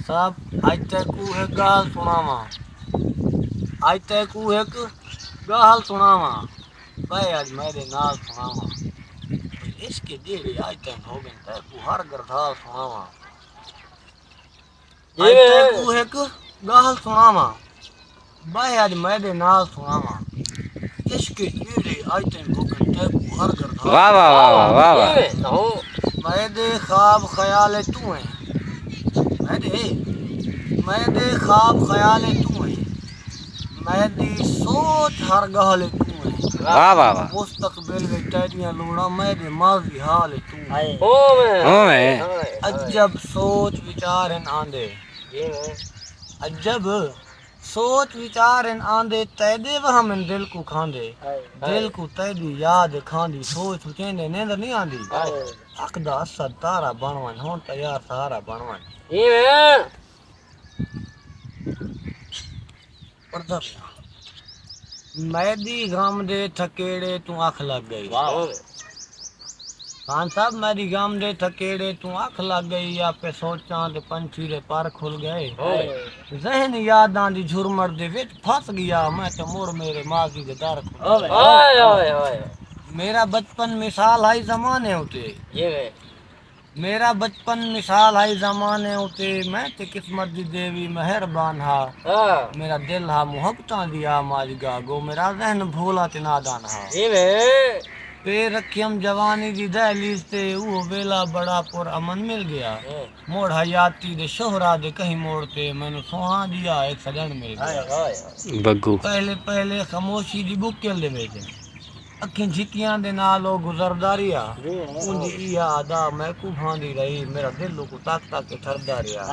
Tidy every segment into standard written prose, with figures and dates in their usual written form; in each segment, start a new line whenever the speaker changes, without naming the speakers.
साहब आज तक एक गाल सुनावा आज तक एक गाल सुनावा भाई आज मेरे नाल सुनावा इसके जेड़े आज तक हो गए तक हर गरदाल सुनावा आज तक एक गाल सुनावा भाई आज मेरे नाल सुनावा इसके जेड़े आज तक हो गए तक हर गरदाल
वाह वाह वाह वाह वाह वाह
मेरे ख्वाब ख्याल तू है मेरे ख्वाब ख्याल तू है मेरी सोच हर गहल तू है
वाह वाह वाह
मुस्तकबिल में तेरियां लोड़ा मेरे माजी हाल तू है
ओए
अजब सोच विचार इन आंदे अजब सोच विचार इन आंदे तेदे वहम इन दिल को खांदे दिल को तेदी याद खांदी सोच चेंदे नींद नहीं आंदी अखदा असद तारा बनवन हों तैयार सहारा बनवन मैदी गम दे थकेड़े तू आँख लग गई खान साहब मेरी गम दे थकेड़े तू आँख लग गई आपे सोचां ते पंछी दे पर खुल गए जहन यादां दी झुरमर दे विच फस गया मैं ते मुड़ मेरे माजी दे दर खुल मेरा बचपन मिसाल आई जमाने उते मेरा बचपन मिसाल आई जमाने उते मैं ते किस्मत दी देवी मेहरबान हा मेरा दिल हा मुहब्बतां दिया माजगा गो मेरा जहन भोला ते नादान हा पे रखियम जवानी दी दहलीज ते वो वेला बड़ा पुर अमन मिल गया मोड़ हयाती दे शोहरा दे कहीं मोड़ ते मैनू सोहा दिया एक सजन मिल गया
बग्गू
पहले पहले खामोशी दी बुकेल दे विच अखिं झिकियां दे नाल ओ गुजरदा रिया उंदी इया अदा मैं कुभांदी रही मेरा दिल को ताक ताक के ठरदा रिया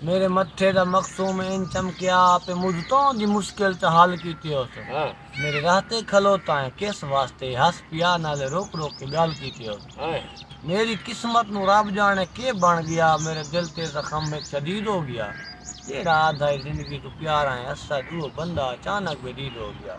मेरे मत्थे दा मखसूम इन चमकिया पे मुझ तो दी मुश्किल च हल कीती उस मेरे राहते खलोता है किस वास्ते हस पिया नाले रोक रोक के गल कीती उस मेरी किस्मत नु रब जाने के बन गया मेरे दिल ते जख्म में शदीद हो गया ये रात है जिंदगी तो प्यारा है असद वो बंदा अचानक बेदीद हो गया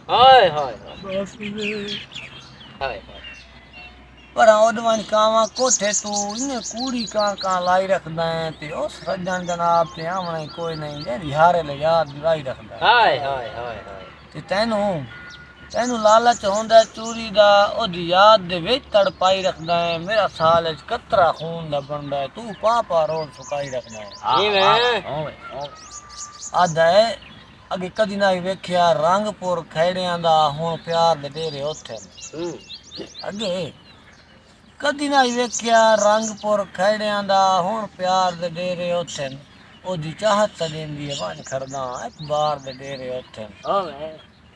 पर ओदवन कावा कोठे तू इने कूड़ी का लाई रखदा है ते उस सज्जन जनाब ते आमणे कोई नहीं जेरी हारे ले याद दिलाई रखदा ते तैनू लालच होंदा चोरी दा ओदी याद दे विच तड़पाई रखदा है मेरा साल च कतरा खून दा बनदा है तू पापा रोज सुकाई रखदा है आदा है अगे कदी ना वेख्या रंगपुर खैड़ियां दा हुण प्यार दे डेरे ओथे अगे कदी ना वेख्या रंगपुर खैड़ियां दा हुण प्यार दे डेरे ओथे ओदी चाहत सजेंदी है वन खरदा एक बार दे डेरे ओथे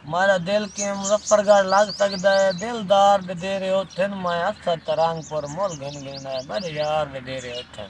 मारा दिल के मुजफ्फरगढ़ लग सकदा है दिलदार दे डेरे ओथे मैं असद रंगपुर मुल गिन गिन मेरे यार दे डेरे ओथे